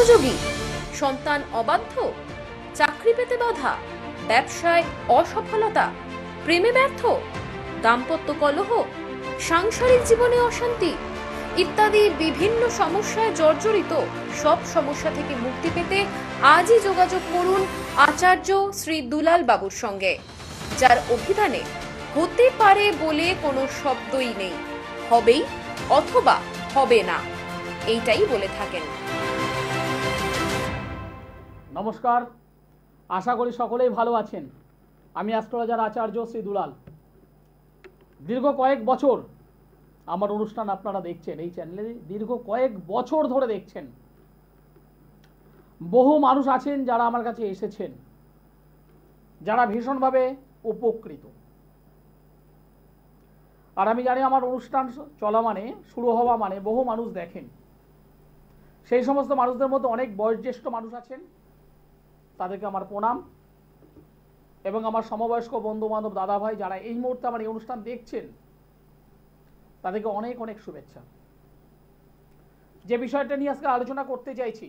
অমনোযোগী, সন্তান অবাধ্য, চাকরি পেতে বাধা, ব্যবসায় অসফলতা, প্রেমে ব্যর্থ, দাম্পত্য কলহ, সাংসারিক জীবনে অশান্তি ইত্যাদি বিভিন্ন সমস্যায় জর্জরিত। সব সমস্যা থেকে মুক্তি পেতে আজই যোগাযোগ করুন আচার্য শ্রী দুলাল বাবুর সঙ্গে, যার অভিধানে হতে পারে বলে কোনো শব্দই নেই, হবেই অথবা হবে না, এইটাই বলে থাকেন। নমস্কার, আশা করি সকলেই ভালো আছেন। আমি অ্যাস্ট্রোলজার আচার্য শ্রী দুলাল। দীর্ঘ কয়েক বছর আমার অনুষ্ঠান আপনারা দেখছেন, এই চ্যানেলে দীর্ঘ কয়েক বছর ধরে দেখছেন। বহু মানুষ আছেন যারা আমার কাছে এসেছেন, যারা ভীষণভাবে উপকৃত। আর আমি জানি আমার অনুষ্ঠান চলা মানে, শুরু হওয়া মানে বহু মানুষ দেখেন। সেই সমস্ত মানুষদের মধ্যে অনেক বয়োজ্যেষ্ঠ মানুষ আছেন, তাদেরকে আমার প্রণাম। এবং আমার সমবয়স্ক বন্ধু বান্ধব দাদা ভাই যারা এই মুহূর্তে আমার এই অনুষ্ঠান দেখছেন, তাদেরকে অনেক অনেক শুভেচ্ছা। যে বিষয়টা নিয়ে আজকে আলোচনা করতে চাইছি,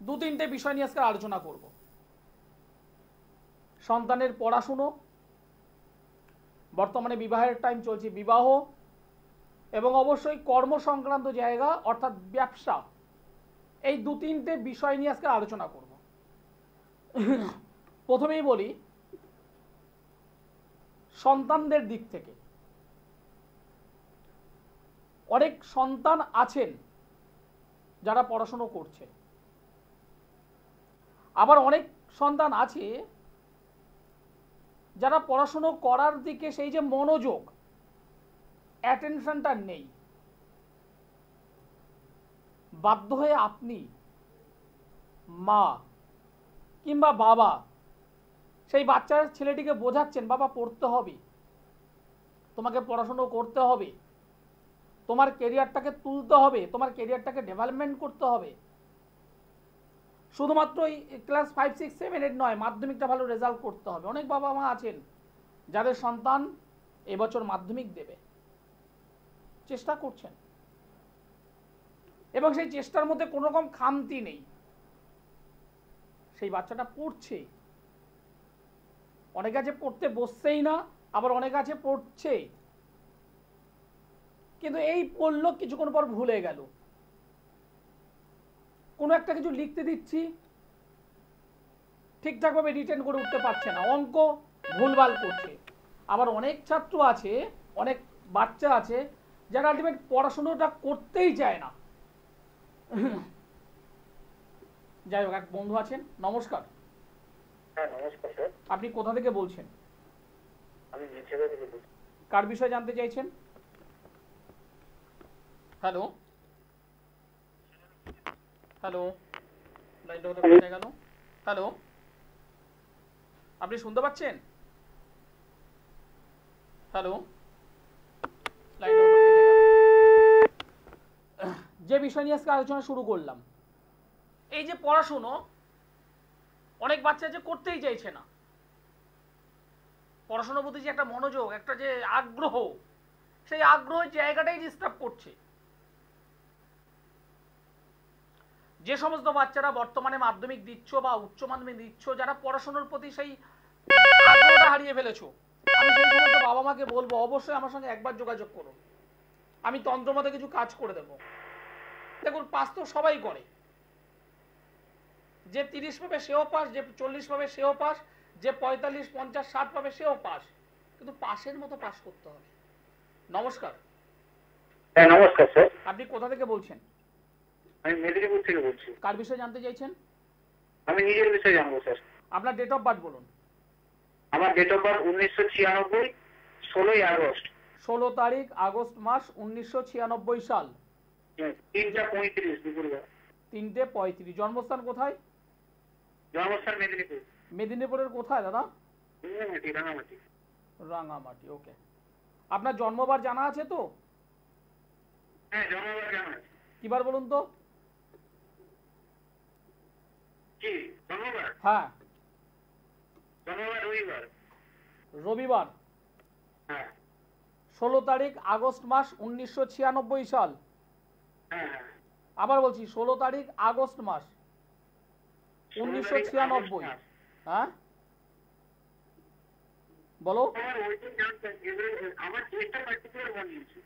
দু তিনটে বিষয় নিয়ে আজকে আলোচনা করব। সন্তানের পড়াশুনো, বর্তমানে বিবাহের টাইম চলছে, বিবাহ, এবং অবশ্যই কর্ম সংক্রান্ত জায়গা অর্থাৎ ব্যবসা। এই দু তিনটে বিষয় নিয়ে আজকে আলোচনা করব। প্রথমেই বলি সন্তানদের দিক থেকে। অনেক সন্তান আছেন যারা পড়াশোনা করছে, আবার অনেক সন্তান আছে যারা পড়াশোনা করার দিকে সেই যে মনোযোগ, অ্যাটেনশনটা নেই। বাধ্য হয়ে আপনি মা কিংবা বাবা সেই বাচ্চার ছেলেটিকে বোঝাচ্ছেন, বাবা পড়তে হবে, তোমাকে পড়াশোনা করতে হবে, তোমার ক্যারিয়ারটাকে তুলতে হবে, তোমার ক্যারিয়ারটাকে ডেভেলপমেন্ট করতে হবে। শুধুমাত্র এই ক্লাস 5, 6, 7, 8 নয়, মাধ্যমিকটা ভালো রেজাল্ট করতে হবে। অনেক বাবা মা আছেন যাদের সন্তান এবছর মাধ্যমিক দেবে, চেষ্টা করছেন, এবং সেই চেষ্টার মধ্যে কোনো রকম খামতি নেই। সেই বাচ্চাটা পড়ছে, অনেক আছে পড়তে বসছেই না, আবার অনেক আছে পড়ছে, কিন্তু এই পড়লো কিছুক্ষণ পর ভুলে গেল। কোনো একটা কিছু লিখতে দিচ্ছি, ঠিকঠাকভাবে রিটেন করে উঠতে পারছে না, অঙ্ক ভুলভাল করছে। আবার অনেক ছাত্র আছে, অনেক বাচ্চা আছে যারা আলটিমেট পড়াশোনাটা করতেই চায় না। যাই হোক, এক বন্ধু আছেন। নমস্কার। হ্যাঁ, নমস্কার স্যার। আপনি কোথা থেকে বলছেন? আমি মিরসরাই থেকে বলছি। কার বিষয়ে জানতে চাইছেন? হ্যালো হ্যালো, লাইনটা হতে কেটে গেল। হ্যালো, আপনি শুনতে পাচ্ছেন? হ্যালো, লাইনটা হতে কেটে গেল। যে বিষয় নিয়ে আজকে আলোচনা শুরু করলাম, এই যে পড়াশুনো, অনেক বাচ্চা যে করতেই চাইছে না। পড়াশোনার প্রতি যে একটা মনোযোগ, একটা যে আগ্রহ, সেই আগ্রহের জায়গাটাই ডিস্টার্ব করছে। যে সমস্ত বাচ্চারা বর্তমানে মাধ্যমিক দিচ্ছ বা উচ্চ মাধ্যমিক দিচ্ছ, যারা পড়াশোনার প্রতি সেই আগ্রহটা হারিয়ে ফেলেছো, আমি সেই সমস্ত বাবা মাকে বলবো অবশ্যই আমার সঙ্গে একবার যোগাযোগ করুন। আমি তন্ত্রমতে কিছু কাজ করে দেব। দেখুন, পাস তো সবাই করে, যে 30 পাবে সেও পাস, যে 40 পাবে সেও পাস, যে 45, 50, 60 পাবে সেও পাস, কিন্তু পাশের মতো পাস করতে হবে। নমস্কার। হ্যাঁ, নমস্কার স্যার। আপনি কোথা থেকে বলছেন? আমি মেদিনীপুর থেকে বলছি। কার বিষয়ে জানতে চাইছেন? আমি নিজের বিষয়ে জানবো স্যার। আপনার ডেট অফ বার্থ বলুন। আমার ডেট অফ বার্থ 1996, 16ই আগস্ট। 16 তারিখ আগস্ট মাস 1996 সাল, 3:35 দুপুরবেলা। 3:35। জন্মস্থান কোথায়? জন্মস্থান মেদিনীপুর। মেদিনীপুরের কোথায় দাদা? রাঙামাটি। রাঙামাটি, ওকে। আপনার জন্মবার জানা আছে তো? হ্যাঁ, জন্মবার জানা আছে। কিবার বলুন তো? কি জন্মবার? হ্যাঁ, জন্মবার রবিবার। রবিবার। হ্যাঁ 16 তারিখ আগস্ট মাস 1996 সাল। হ্যাঁ হ্যাঁ। আবার বলছি 16 তারিখ আগস্ট মাস 1996। হ্যাঁ বলো, আমার ডেটটা পার্টিকুলার বানিয়েছি।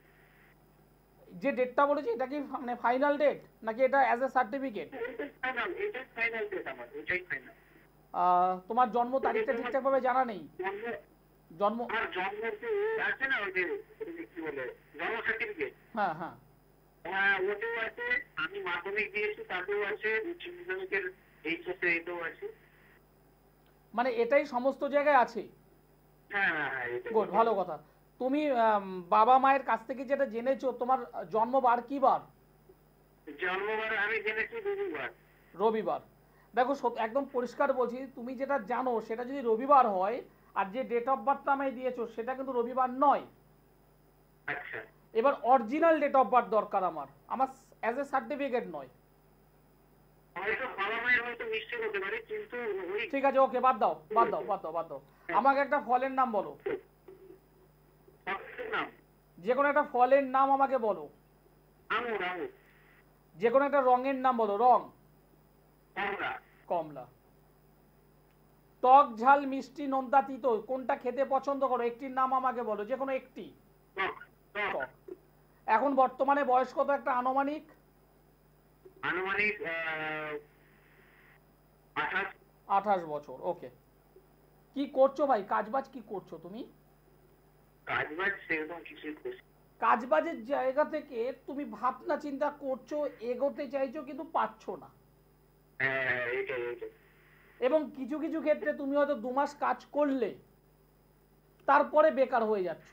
যে ডেটটা বলেছি এটা কি মানে ফাইনাল ডেট নাকি এটা অ্যাজ এ সার্টিফিকেট? এটাই ফাইনাল ডেট আমার, এটাই ফাইনাল। তোমার জন্ম তারিখটা ঠিকঠাক ভাবে জানা নেই? জন্ম আর জন্ম আছে না, ওই যে কি বলে জন্ম সার্টিফিকেট, হ্যাঁ হ্যাঁ হ্যাঁ ওটাও আছে। আমি মাধ্যমিক দিয়েছি তাতেও আছে, উচ্চ মাধ্যমিকের এইচএসে এটাও আছে। মানে এটাই সমস্ত জায়গায় আছে? হ্যাঁ হ্যাঁ হ্যাঁ গুড, ভালো কথা। তুমি বাবা মায়ের কাছ থেকে যেটা জেনেছো, তোমার জন্মবার কি বার? জন্মবার আমি জেনেছি রবিবার। রবিবার। দেখো একদম পরিষ্কার বলছি, তুমি যেটা জানো সেটা যদি রবিবার হয় আর যে ডেট অফ বার্থটা আমায় দিয়েছো সেটা কিন্তু রবিবার নয়। আচ্ছা, এবার অরিজিনাল ডেট অফ বার্থ দরকার আমার অ্যাজ এ সার্টিফিকেট নয়। হয়তো বাবা মায়ের হয়তো মিস্টেক হতে পারে, কিন্তু ওই ঠিক আছে, ওকে, বাদ দাও বাদ দাও বাদ দাও বাদ দাও। আমাকে একটা ফলের নাম বলো, নাম যে কোনো একটা ফলের নাম আমাকে বলো। আঙুর। আঙুর। যে কোনো একটা রঙের নাম বলো। রং? কমলা। কমলা। টক ঝাল মিষ্টি নোনতা তিতো কোনটা খেতে পছন্দ করো? একটির নাম আমাকে বলো, যে কোনো একটি। টক। এখন বর্তমানে বয়স কত একটা আনুমানিক? আনুমানিক 28। 28 বছর। ওকে। কি করছো ভাই, কাজবাজ কি করছো তুমি? কাজবাজ সেরকম কিছুই করছি। কাজবাজের জায়গা থেকে তুমি ভাবনা চিন্তা করছো, এগোতে চাইছো কিন্তু পারছো না। হ্যাঁ এইটাই। এবং কিছু কিছু ক্ষেত্রে তুমি হয়তো 2 মাস কাজ করলে তারপরে বেকার হয়ে যাচ্ছ।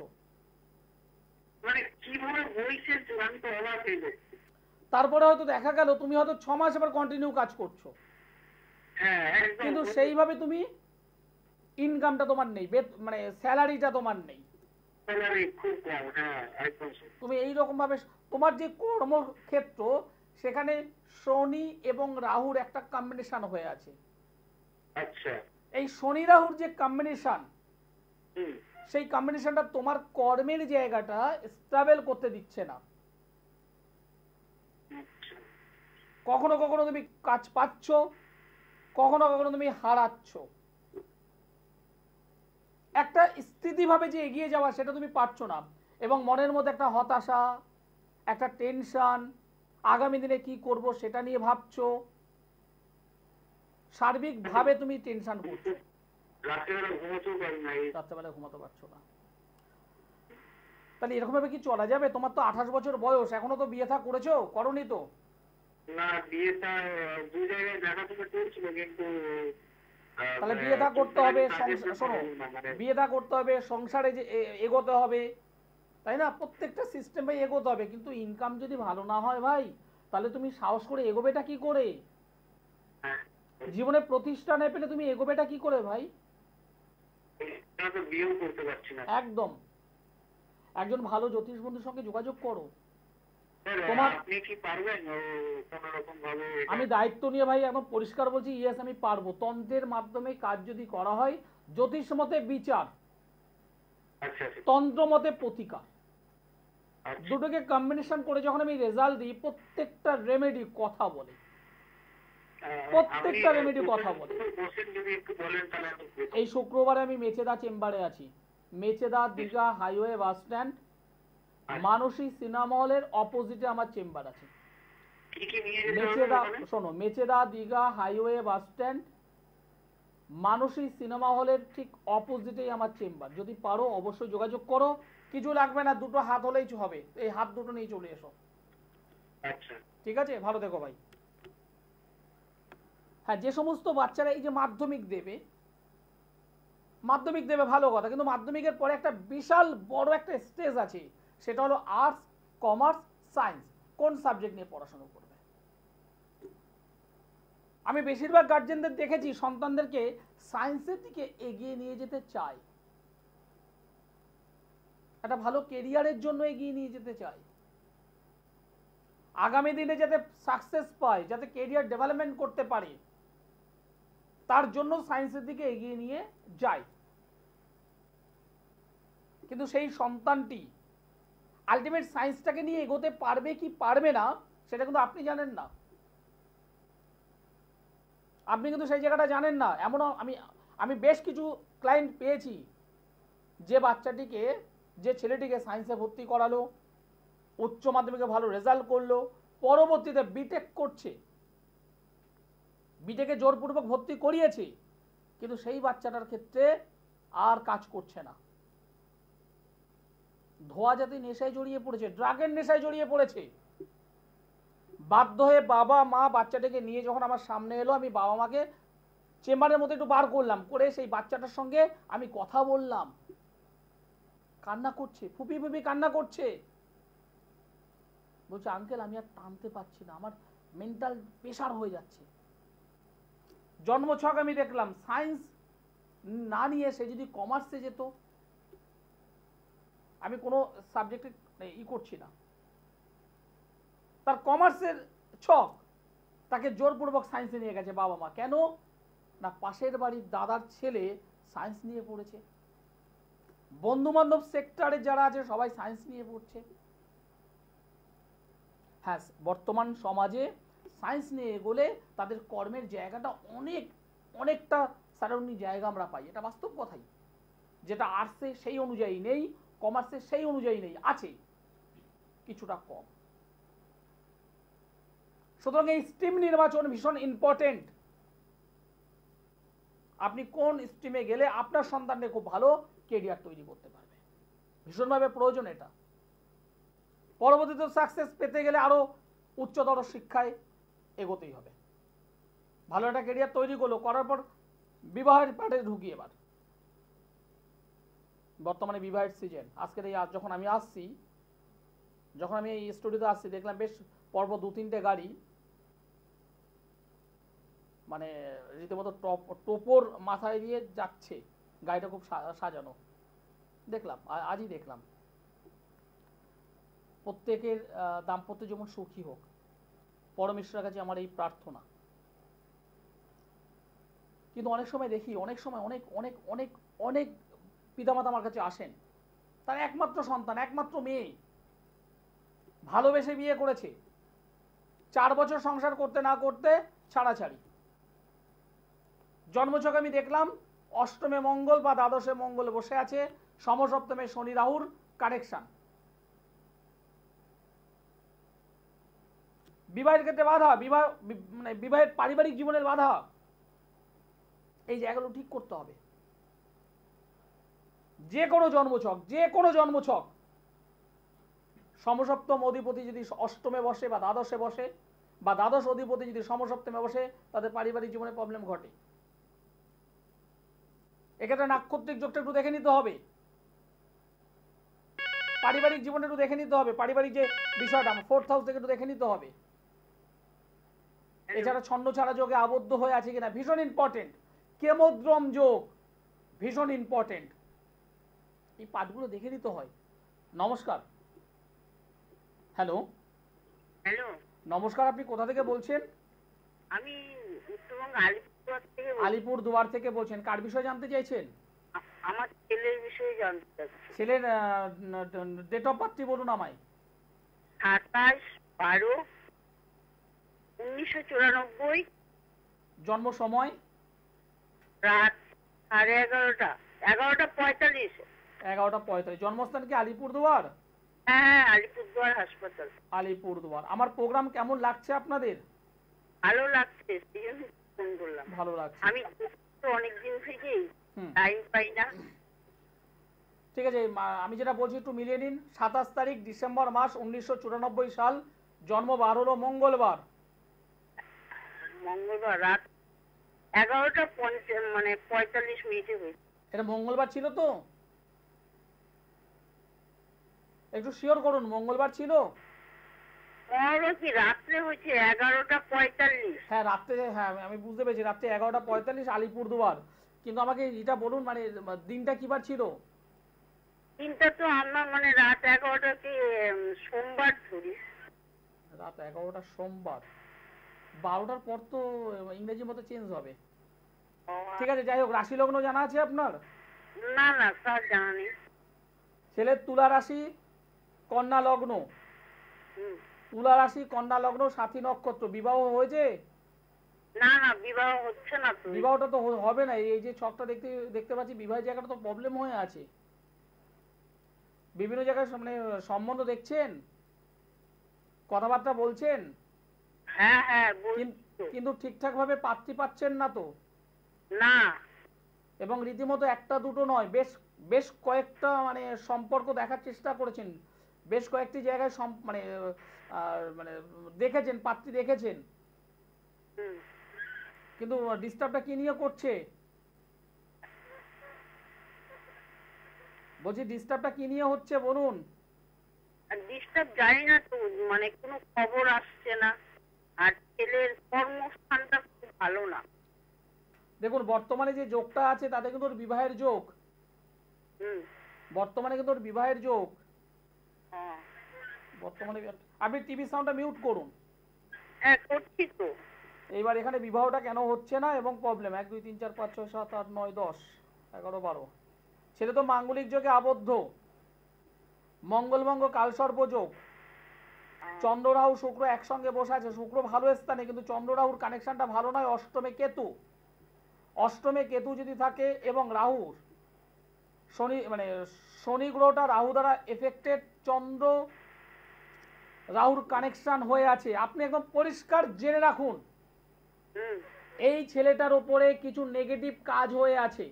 মানে কিভাবে বলছে আমি তো অবাক হয়ে যাচ্ছি। তারপরে হয়তো দেখা গেল তুমি হয়তো 6 মাস এবার কন্টিনিউ কাজ করছো, হ্যাঁ একদম। কিন্তু সেইভাবে তুমি ইনকামটা তোমার নেই, মানে স্যালারিটা তোমার নেই। স্যালারি খুব কম। হ্যাঁ একদম। তুমি এইরকম ভাবে তোমার যে কর্মক্ষেত্র সেখানে শনি এবং রাহুর একটা কম্বিনেশন হয়ে আছে। আচ্ছা। এই শনি রাহুর যে কম্বিনেশন, হুম। সেই কম্বিনেশনটা তোমার কর্মের জায়গাটা স্টেবল করতে দিচ্ছে না। আচ্ছা। কখনো কখনো তুমি কাজ পাচ্ছ, কখনো কখনো তুমি হারাচ্ছ। একটা স্থিতিভাবে যে এগিয়ে যাওয়া সেটা তুমি পারছো না, এবং মনের মধ্যে একটা হতাশা, একটা টেনশন, আগামী দিনে কি করব সেটা নিয়ে ভাবছো, সার্বিকভাবে তুমি টেনশন করছো, রাত্রেবেলা ঘুমোতেও পারি না। রাত্রেবেলা ঘুমাতে পারছো না। তাহলে এরকম ভাবে কি চলা যাবে? তোমার তো 28 বছর বয়স, এখনো তো বিয়ে থা করেছো? করনি তো? না, বিয়েটা 2 জায়গায় দেখাশোনা চলছিল, কিন্তু তাহলে বিয়ে থা করতে হবে, শোনো, বিয়ে থা করতে হবে, সংসারে যে এগোতে হবে, তাই না? প্রত্যেকটা সিস্টেম ভাই এগোতে হবে, কিন্তু ইনকাম যদি ভালো না হয় ভাই, তাহলে তুমি সাহস করে এগোবেটা কি করে? জীবনে প্রতিষ্ঠা না পেলে তুমি এগোবেটা কি করে ভাই? বিয়েও করতে পারছি না। একদম। একজন ভালো জ্যোতিষ বন্ধুর সঙ্গে যোগাযোগ করো। আপনি কি পারবেন কোনো রকম ভাবে? আমি দায়িত্ব নিয়ে ভাই একদম পরিষ্কার বলছি, ইয়েস আমি পারবো। তন্ত্রের মাধ্যমে কাজ যদি করা হয়, জ্যোতিষ মতে বিচার, তন্ত্র মতে প্রতিকার, দুটোকে কম্বিনেশন করে যখন আমি রেজাল্ট দিই, প্রত্যেকটা রেমেডি কথা বলে, প্রত্যেকটা রেমেডি কথা বলে। এই শুক্রবারে আমি মেচেদা চেম্বারে আছি, Mecheda Digha highway bus stand, Mansi cinema হলের অপোজিটে আমার চেম্বার আছে। মেচেদা, শোনো, Mecheda Digha highway bus stand, Mansi cinema হলের ঠিক অপোজিটেই আমার চেম্বার। যদি পারো অবশ্যই যোগাযোগ করো। কিছু লাগবে না, দুটো হাত হলেই হবে, এই হাত দুটো নিয়ে চলে এসো। আচ্ছা ঠিক আছে, ভালো থেকো ভাই। হ্যাঁ, যে সমস্ত বাচ্চারা এই যে মাধ্যমিক দেবে ভালো কথা, কিন্তু মাধ্যমিকের পরে একটা বিশাল বড় একটা স্টেজ আছে, সেটা হলো আর্টস, কমার্স, সায়েন্স, কোন সাবজেক্ট নিয়ে পড়াশোনা করবে। আমি বেশিরভাগ গার্জেনদের দেখেছি সন্তানদেরকে সায়েন্সের দিকে এগিয়ে নিয়ে যেতে চায়, একটা ভালো কেরিয়ারের জন্য এগিয়ে নিয়ে যেতে চায়, আগামী দিনে যাতে সাকসেস পায়, যাতে কেরিয়ার ডেভেলপমেন্ট করতে পারে, তার জন্য সায়েন্সের দিকে এগিয়ে নিয়ে যায়। কিন্তু সেই সন্তানটি আলটিমেট সায়েন্সটাকে নিয়ে এগোতে পারবে কি পারবে না সেটা কিন্তু আপনি জানেন না। আপনি কিন্তু সেই জায়গাটা জানেন না। এমনও আমি বেশ কিছু ক্লায়েন্ট পেয়েছি যে বাচ্চাটিকে, যে ছেলেটিকে সায়েন্সে ভর্তি করালো, উচ্চ মাধ্যমিকে ভালো রেজাল্ট করলো, পরবর্তীতে বিটেক করছে, বিটেকে জোরপূর্বক ভর্তি করিয়েছে, কিন্তু সেই বাচ্চাটার ক্ষেত্রে আর কাজ করছে না। ধোয়া জাতীয় নেশায় জড়িয়ে পড়েছে, ড্রাগের নেশায় জড়িয়ে পড়েছে। বাধ্য হয়ে বাবা মা বাচ্চাটাকে নিয়ে যখন আমার সামনে এলো, আমি বাবা মাকে চেম্বারের মধ্যে একটু বার করলাম, করে সেই বাচ্চাটার সঙ্গে আমি কথা বললাম। কান্না করছে, ফুপি ফুপি কান্না করছে, বলছে আঙ্কেল আমি আর টানতে পারছি না, আমার মেন্টাল প্রেশার হয়ে যাচ্ছে। জন্মছক আমি দেখলাম, সায়েন্স না নিয়ে সে যদি কমার্সে যেত, আমি কোনো সাবজেক্টে করছি না, তার কমার্সের ছক, তাকে জোরপূর্বক সায়েন্সে নিয়ে গেছে বাবা মা। কেন না, পাশের বাড়ির দাদার ছেলে সায়েন্স নিয়ে পড়েছে, বন্ধু বান্ধব সেক্টরে যারা আছে সবাই সায়েন্স নিয়ে পড়ছে। হ্যাঁ, বর্তমান সমাজে সায়েন্স নিয়ে এগোলে তাদের কর্মের জায়গাটা অনেকটা সারাউন্ডিং জায়গা আমরা পাই, এটা বাস্তব কথাই। যেটা আর্টসে সেই অনুযায়ী নেই, কমার্সে সেই অনুযায়ী নেই, আছে কিছুটা কম। সুতরাং এই স্ট্রিম নির্বাচন ভীষণ ইম্পর্টেন্ট। আপনি কোন স্ট্রিমে গেলে আপনার সন্তানকে খুব ভালো কেরিয়ার তৈরি করতে পারবে, ভীষণভাবে প্রয়োজন এটা। পরবর্তীতে সাকসেস পেতে গেলে আরো উচ্চতর শিক্ষায় এগোতেই হবে। ভালো একটা কেরিয়ার তৈরি করলো, করার পর বিবাহের পাটে ঢুকি। এবার বর্তমানে বিবাহের সিজন। আজকের এই যখন আমি আসছি, যখন আমি এই স্টুডিওতে আসছি, দেখলাম বেশ পর্ব 2-3টে গাড়ি, মানে রীতিমতো টোপর মাথায় দিয়ে যাচ্ছে, গাড়িটা খুব সাজানো দেখলাম, আজই দেখলাম। প্রত্যেকের দাম্পত্য যেমন সুখী হোক, পরমেশ্বরের কাছে আমার এই প্রার্থনা। কিন্তু অনেক সময় দেখি, অনেক সময় অনেক অনেক অনেক অনেক পিতামাতা আমার কাছে আসেন, তার একমাত্র সন্তান, একমাত্র মেয়ে, ভালোবেসে বিয়ে করেছে, 4 বছর সংসার করতে না করতে ছাড়াছাড়ি। জন্মছক আমি দেখলাম অষ্টমে মঙ্গল বা দ্বাদশে মঙ্গল বসে আছে, সমসপ্তমে শনি রাহুর কানেকশন। বিবাহের ক্ষেত্রে বাধা, মানে বিবাহের পারিবারিক জীবনের বাধা, এই জায়গাগুলো ঠিক করতে হবে। যে কোনো জন্মছক সমসপ্তম অধিপতি যদি অষ্টমে বসে বা দ্বাদশে বসে, বা দ্বাদশ অধিপতি যদি সমসপ্তমে বসে, তাদের পারিবারিক জীবনে প্রবলেম ঘটে। এক্ষেত্রে নাক্ষত্রিক যোগটা একটু দেখে নিতে হবে, পারিবারিক জীবনে একটু দেখে নিতে হবে, পারিবারিক যে বিষয়টা 4th হাউস থেকে একটু দেখে নিতে হবে। এছাড়া ছন্ন ছাড়া যোগে আবদ্ধ হয়ে আছে কিনা ভীষণ ইম্পর্টেন্ট। কেমোদ্রম যোগ ভীষণ ইম্পর্টেন্ট, এই পাঠগুলো দেখে নিতে হয়। নমস্কার। হ্যালো হ্যালো, নমস্কার, আপনি কোথা থেকে বলছেন? আমি উত্তরবঙ্গ আলিপুরদুয়ার থেকে আলিপুরদুয়ার থেকে বলছেন, কার বিষয়ে জানতে চাইছেন? আমার ছেলের বিষয়ে জানতে চাচ্ছি। ছেলের ডেট অফ বার্থটি বলুন আমায়। 27/12/1994, জন্ম সময়? রাত 11:30, 11:45। 11:45। জন্মস্থান কি আলিপুরদুয়ার? হ্যাঁ, আলিপুরদুয়ার হাসপাতাল। আলিপুরদুয়ার। আমার প্রোগ্রাম কেমন লাগছে আপনাদের? ভালো লাগছে, সেই জন্য ফোন করলাম। ভালো লাগছে। আমি তো অনেকদিন থেকেই টাইম পাই না। ঠিক আছে, আমি যেটা বলছি একটু মিলিয়ে নিন। 27 তারিখ ডিসেম্বর মাস 1994 সাল, জন্ম বার হলো মঙ্গলবার। মঙ্গলবার রাত 11:45 হয়েছে। এটা মঙ্গলবার ছিল তো? একটু শিওর করুন, মঙ্গলবার ছিল? কি রাত্রে হয়েছে 11:45? হ্যাঁ রাত্রে, হ্যাঁ আমি বুঝতে পেরেছি, রাত্রে 11:45 আলিপুরদুয়ার। কিন্তু আমাকে এটা বলুন, মানে দিনটা কিবার ছিল? দিনটা তো আমার মানে রাত 11টাকে সোমবার ধরি। রাত 11টা সোমবার, 12টার পর তো ইংরেজি মতো চেঞ্জ হবে। ঠিক আছে, যাই হোক, রাশি লগ্ন জানা আছে আপনার? না না স্যার, জানা নেই। ছেলের তুলা রাশি, কন্যা লগ্ন। তুলা রাশি, কন্যা লগ্ন, সাথী নক্ষত্র। বিবাহ হয়েছে? না না বিবাহ হচ্ছে না তো। বিবাহটা তো হবে না, এই যে ছকটা দেখতে দেখতে পাচ্ছি বিবাহের জায়গাটা তো প্রবলেম হয়ে আছে। বিভিন্ন জায়গায় মানে সম্বন্ধ দেখছেন, কথাবার্তা বলছেন, হ্যাঁ হ্যাঁ বলছি তো। কিন্তু ঠিকঠাক ভাবে পাত্রী পাচ্ছেন না তো। না এবং রীতিমতো একটা দুটো নয়, বেশ বেশ কয়েকটা মানে সম্পর্ক দেখার চেষ্টা করেছেন, বেশ কয়েকটি জায়গায় মানে মানে দেখেছেন, পাত্রী দেখেছেন, হুম। কিন্তু ডিস্টার্বটা কি নিয়ে করছে? বলছি ডিস্টার্বটা কি নিয়ে হচ্ছে বলুন। আর ডিস্টার্ব জানি না তো, মানে কোনো খবর আসছে না, আর ছেলের কর্মস্থানটা খুব ভালো না। দেখুন বর্তমানে যে যোগটা আছে তাতে কিন্তু ওর বিবাহের যোগ, হুম। বর্তমানে কিন্তু ওর বিবাহের যোগ হ্যাঁ বর্তমানে। আপনি টিভি সাউন্ডটা মিউট করুন। হ্যাঁ করছি তো। এইবার এখানে বিবাহটা কেন হচ্ছে না এবং প্রবলেম 1 2 3 4 5 6 7 8 9 10 11 12, ছেলে তো মাঙ্গলিক যোগে আবদ্ধ, মঙ্গলভঙ্গ কালসর্প যোগ, চন্দ্র রাহু শুক্র একসঙ্গে বসে আছে, শুক্র ভালো স্থানে কিন্তু চন্দ্র রাহুর কানেকশনটা ভালো নয়, অষ্টমে কেতু, অষ্টমে কেতু যদি থাকে এবং রাহু শনি মানে শনি গ্রহটা রাহু দ্বারা এফেক্টেড, চন্দ্র রাহুর কানেকশন হয়ে আছে। আপনি একদম পরিষ্কার জেনে রাখুন হুম। এই ছেলেটার উপরে কিছু নেগেটিভ কাজ হয়ে আছে।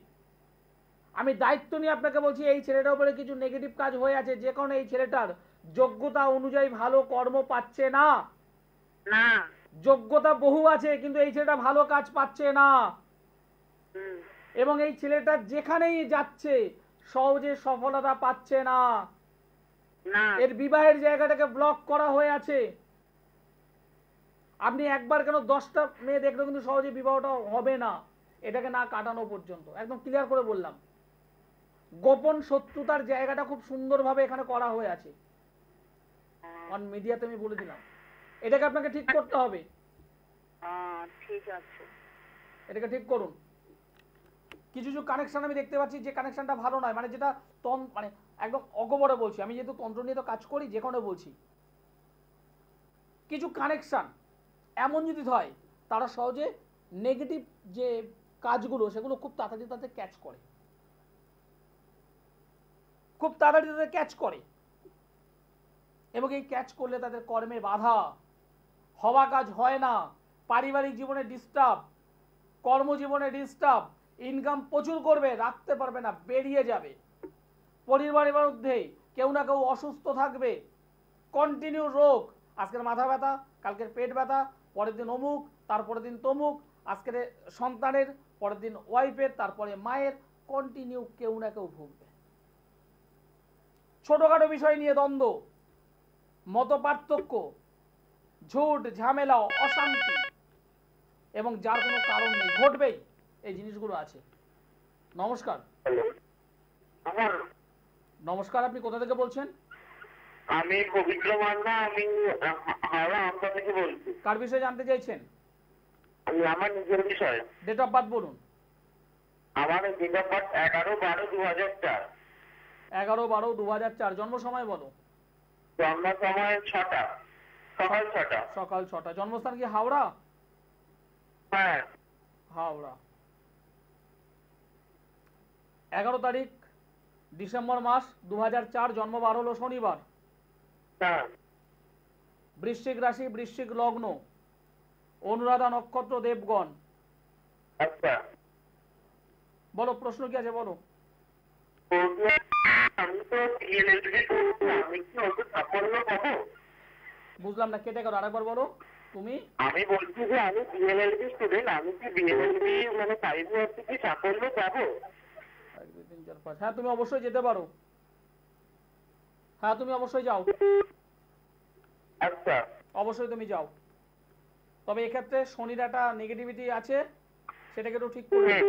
আমি দায়িত্ব নিয়ে আপনাকে বলছি এই ছেলেটার উপরে কিছু নেগেটিভ কাজ হয়ে আছে, যে কারণে এই ছেলেটার যোগ্যতা অনুযায়ী ভালো কর্ম পাচ্ছে না। না। যোগ্যতা বহু আছে কিন্তু এই ছেলেটা ভালো কাজ পাচ্ছে না, হুম। এবং এই ছেলেটা যেখানেই যাচ্ছে সহজে সফলতা পাচ্ছে না। না। এর বিবাহের জায়গাটাকে ব্লক করা হয়ে আছে। আপনি একবার কেন 10টা মেয়ে দেখলেও কিন্তু সহজে বিবাহটা হবে না, এটাকে না কাটানো পর্যন্ত। একদম ক্লিয়ার করে বললাম, গোপন শত্রুতার জায়গাটা খুব সুন্দরভাবে এখানে করা হয়ে আছে। অন মিডিয়াতে আমি বলে দিলাম, এটাকে আপনাকে ঠিক করতে হবে। ঠিক আছে। এটাকে ঠিক করুন। কিছু কিছু কানেকশন আমি দেখতে পাচ্ছি যে কানেকশনটা ভালো নয়, মানে যেটা মানে একদম অগবরে বলছি, আমি যেহেতু তন্ত্র নিয়ে তো কাজ করি, যে কোনো বলছি কিছু কানেকশন এমন যদি হয় তারা সহজে নেগেটিভ যে কাজগুলো সেগুলো খুব তাড়াতাড়ি তাদের ক্যাচ করে, খুব তাড়াতাড়ি তাদের ক্যাচ করে, এবং এই ক্যাচ করলে তাদের কর্মে বাধা, হওয়া কাজ হয় না, পারিবারিক জীবনে ডিস্টার্ব, কর্মজীবনে ডিস্টার্ব, ইনকাম প্রচুর করবে রাখতে পারবে না, বেরিয়ে যাবে, পরিবারের মধ্যে কেউ না কেউ অসুস্থ থাকবে, কন্টিনিউ রোগ, আজকের মাথা ব্যথা, কালকের পেট ব্যথা, পরের দিন অমুক, তারপরের দিন তমুক, আজকের সন্তানের, পরের দিন ওয়াইফের, তারপরে মায়ের, কন্টিনিউ কেউ না কেউ ভুগবে। ছোটখাটো বিষয় নিয়ে দ্বন্দ্ব, মত পার্থক্য, ঝুট ঝামেলা, অশান্তি, এবং যার কোনো কারণ নেই ঘটবেই, এই জিনিসগুলো আছে। নমস্কার। নমস্কার, আপনি কোথা থেকে বলছেন? আমি পবিত্র মান্না, আমি হাওড়া আমতা থেকে বলছি। কার বিষয়ে জানতে চাইছেন? আমার নিজের বিষয়। ডেট অফ বার্থ বলুন। আমার ডেট অফ বার্থ 11/12/2004। 11/12/2004। জন্ম সময় বলো। জন্ম সময় 6টা, সকাল 6টা। সকাল 6টা। জন্মস্থান কি হাওড়া? হ্যাঁ হাওড়া। 11 তারিখ ডিসেম্বর মাস 2004, জন্ম বার হলো শনিবার। হ্যাঁ। বৃশ্চিক রাশি, বৃশ্চিক লগ্ন, অনুরাধা নক্ষত্র, দেবগণ। আচ্ছা বলো প্রশ্ন কি আছে বলো। আমি তো বিএলএলবি করছি, আমি কি ওকে সাফল্য পাবো? বুঝলাম না, কেটে গেল, আরেকবার বলো। তুমি? আমি বলছি যে আমি বিএলএলবি স্টুডেন্ট, আমি কি বিএলএলবি মানে 5 ইয়ার্সে কি সাফল্য পাবো? 1 2 3 4 5। হ্যাঁ তুমি অবশ্যই যেতে পারো, হ্যাঁ তুমি অবশ্যই যাও, আচ্ছা অবশ্যই তুমি যাও। তবে এক্ষেত্রে শনির একটা নেগেটিভিটি আছে, সেটাকে একটু ঠিক করে নাও।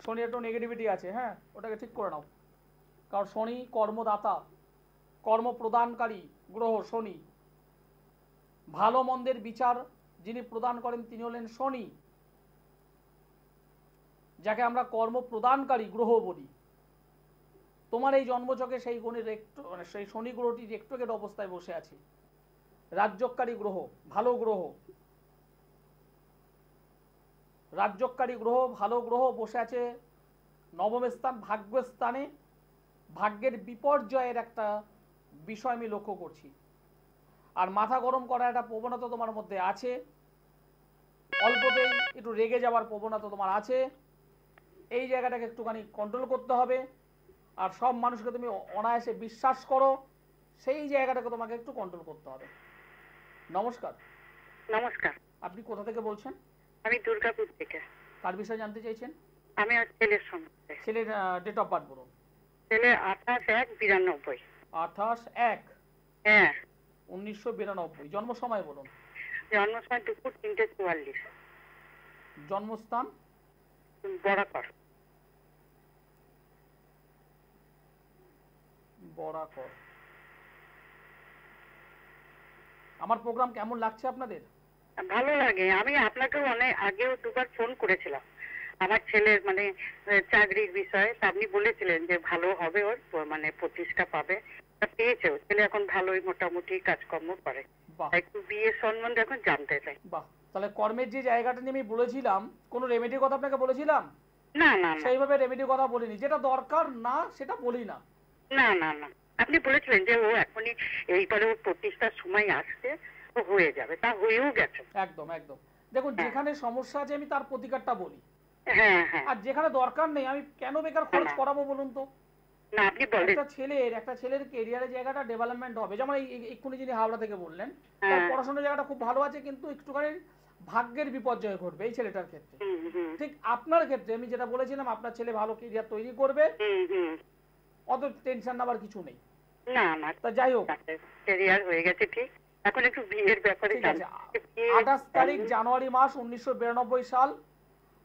শনির একটু নেগেটিভিটি আছে, হ্যাঁ ওটাকে ঠিক করে নাও। কারণ শনি কর্মদাতা, কর্ম প্রদানকারী গ্রহ শনি, ভালো মন্দের বিচার যিনি প্রদান করেন তিনি হলেন শনি, যাকে আমরা কর্ম প্রদানকারী গ্রহ বলি। তোমার এই জন্মচকে সেই গুণের একটু মানে সেই শনি গ্রহটি রেক্টোগেট অবস্থায় বসে আছে, রাজ্যকারী গ্রহ, ভালো গ্রহ। রাজ্যকারী গ্রহ, ভালো গ্রহ বসে আছে নবম স্থান, ভাগ্যস্থানে। ভাগ্যের বিপর্যয়ের একটা বিষয় আমি লক্ষ্য করছি। আর মাথা গরম করার একটা প্রবণতা তোমার মধ্যে আছে, অল্পতেই একটু রেগে যাওয়ার প্রবণতা তোমার আছে। এই জায়গাটাকে একটুখানি কন্ট্রোল করতে হবে। আর সব মানুষকে তুমি অনায়াসে বিশ্বাস করো, সেই জায়গাটাকে তোমাকে একটু কন্ট্রোল করতে হবে। নমস্কার। নমস্কার। আপনি কোথা থেকে বলছেন? আমি দুর্গাপুর থেকে। কার বিষয়ে জানতে চাইছেন? আমি আর ছেলের সম্বন্ধে। ছেলের ডেট অফ বার্থ বলুন। ছেলে 28/1/92। 28/1/1992। জন্ম সময় বলুন। জন্ম সময় দুপুর 3:44। জন্মস্থান? বরাকর। বরাকর। আমার প্রোগ্রাম কেমন লাগছে আপনাদের? ভালো লাগে। আমি আপনাকেও অনেক আগেও দুবার ফোন করেছিলাম আমার ছেলের মানে চাকরির বিষয়ে। তা আপনি বলেছিলেন যে ভালো হবে, ওর মানে প্রতিষ্ঠা পাবে। পেয়েছে, ছেলে এখন ভালোই মোটামুটি কাজকর্ম করে। একটু বিয়ের সম্বন্ধে এখন জানতে চাই। বাহ, তাহলে কর্মের যে জায়গাটা নিয়ে আমি বলেছিলাম, কোন রেমেডির কথা আপনাকে বলেছিলাম? না না, সেইভাবে রেমেডির কথা বলিনি। যেটা দরকার না সেটা বলি না। না না না, আপনি বলেছিলেন যে ও এখনই এইবারে ওর প্রতিষ্ঠার সময় আসছে, ও হয়ে যাবে। তা হয়েও গেছে। একদম একদম। দেখুন, যেখানে সমস্যা আছে আমি তার প্রতিকারটা বলি। হ্যাঁ হ্যাঁ। আর যেখানে দরকার নেই আমি কেন বেকার খরচ করাবো বলুন তো? না, আপনি বলেন। একটা ছেলের ক্যারিয়ারের জায়গাটা ডেভেলপমেন্ট হবে। যেমন এক্ষুনি যিনি হাওড়া থেকে বললেন, তার পড়াশোনার জায়গাটা খুব ভালো আছে, কিন্তু একটুখানি ভাগ্যের বিপর্যয় ঘটবে এই ছেলেটার ক্ষেত্রে। ঠিক আপনার ক্ষেত্রে আমি যেটা বলেছিলাম, আপনার ছেলে ভালো ক্যারিয়ার তৈরি করবে, অত টেনশন নেওয়ার কিছু নেই। না না, তা যাই হোক, ক্যারিয়ার হয়ে গেছে ঠিক। এখন একটু বিয়ের ব্যাপারে। 28 তারিখ জানুয়ারি মাস 1992 সাল,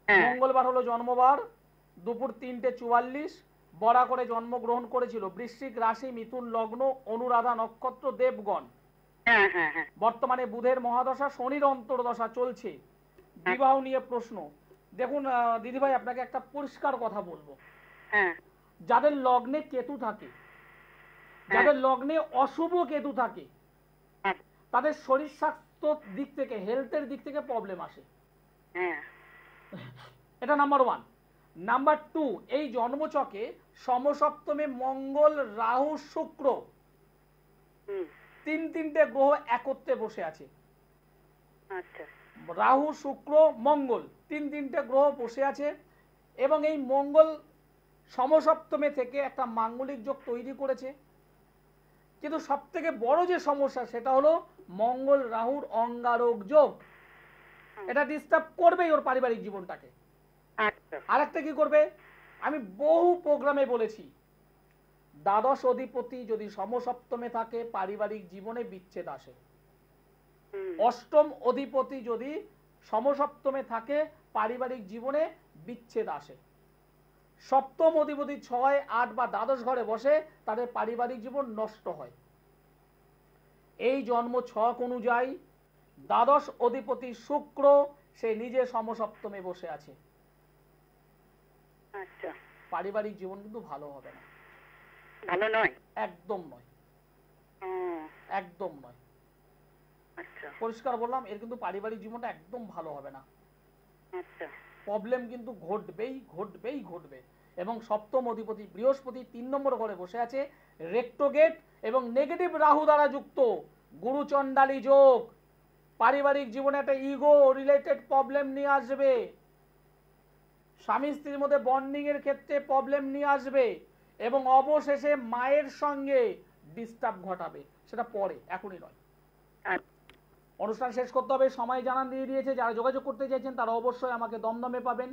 মঙ্গলবার হলো জন্মবার, দুপুর 3:44, বরাকরে জন্মগ্রহণ করেছিল। বৃশ্চিক রাশি, মিথুন লগ্ন, অনুরাধা নক্ষত্র, দেবগণ। বর্তমানে বুধের মহাদশা, শনির অন্তর্দশা চলছে। বিবাহ নিয়ে প্রশ্ন। দেখুন দিদিভাই, আপনাকে একটা পরিষ্কার কথা বলবো। যাদের লগ্নে কেতু থাকে, যাদের লগ্নে অশুভ কেতু থাকে, তাদের শরীর স্বাস্থ্য দিক থেকে, হেলথের দিক থেকে প্রবলেম আসে। এটা নাম্বার 1। নাম্বার 2, এই জন্মচকে সমসপ্তমে মঙ্গল, রাহু, শুক্র, তিনটে গ্রহ একত্রে বসে আছে। রাহু, শুক্র, মঙ্গল, তিনটে গ্রহ বসে আছে। এবং এই মঙ্গল সমসপ্তমে থেকে একটা মাঙ্গলিক যোগ তৈরি করেছে। কিন্তু সব থেকে বড় যে সমস্যা সেটা হলো মঙ্গল রাহুর অঙ্গারক যোগ। এটা ডিস্টার্ব করবেই ওর পারিবারিক জীবনটাকে। আরেকটা কি করবে, আমি বহু প্রোগ্রামে বলেছি, দ্বাদশ অধিপতি যদি সমসপ্তমে থাকে পারিবারিক জীবনে বিচ্ছেদ আসে। অষ্টম অধিপতি যদি সমসপ্তমে থাকে পারিবারিক জীবনে বিচ্ছেদ আসে। সপ্তম অধিপতি 6, 8 বা দ্বাদশ ঘরে বসে, তাদের পারিবারিক জীবন নষ্ট হয়। এই জন্ম ছক অনুযায়ী দ্বাদশ অধিপতি শুক্র, সে নিজে সমসপ্তমে বসে আছে। পারিবারিক জীবন কিন্তু ভালো হবে না। ভালো নয়, একদম নয়, একদম নয়। পরিষ্কার বললাম, এর কিন্তু পারিবারিক জীবনটা একদম ভালো হবে না। প্রবলেম কিন্তু ঘটবেই ঘটবেই ঘটবে। এবং সপ্তম অধিপতি বৃহস্পতি 3 নম্বর ঘরে বসে আছে, রেক্টোগেট এবং নেগেটিভ রাহু দ্বারা যুক্ত, গুরুচণ্ডালী যোগ। পারিবারিক জীবনে একটা ইগো রিলেটেড প্রবলেম নিয়ে আসবে। স্বামী স্ত্রীর মধ্যে বন্ডিং এর ক্ষেত্রে প্রবলেম নিয়ে আসবে এবং অবশেষে মায়ের সঙ্গে ডিস্টার্ব ঘটাবে। সেটা পরে, এখনই নয়। অনুষ্ঠান শেষ করতে হবে, সময় জানান দিয়ে দিয়েছে। যারা যোগাযোগ করতে চাইছেন তারা অবশ্যই আমাকে দমদমে পাবেন,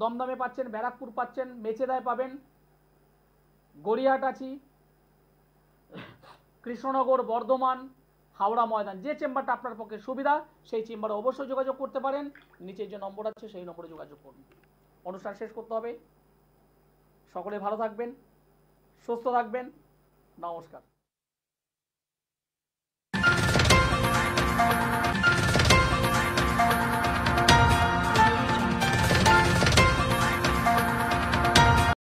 দমদমে পাচ্ছেন, ব্যারাকপুর পাচ্ছেন, মেচেদায় পাবেন, গড়িয়াহাট আছি, কৃষ্ণনগর, বর্ধমান, হাওড়া ময়দান। যে চেম্বারটা আপনার পক্ষে সুবিধা সেই চেম্বারে অবশ্যই যোগাযোগ করতে পারেন। নিচে যে নম্বর আছে সেই নম্বরে যোগাযোগ করুন। অনুষ্ঠান শেষ করতে হবে। সকলে ভালো থাকবেন, সুস্থ থাকবেন। নমস্কার।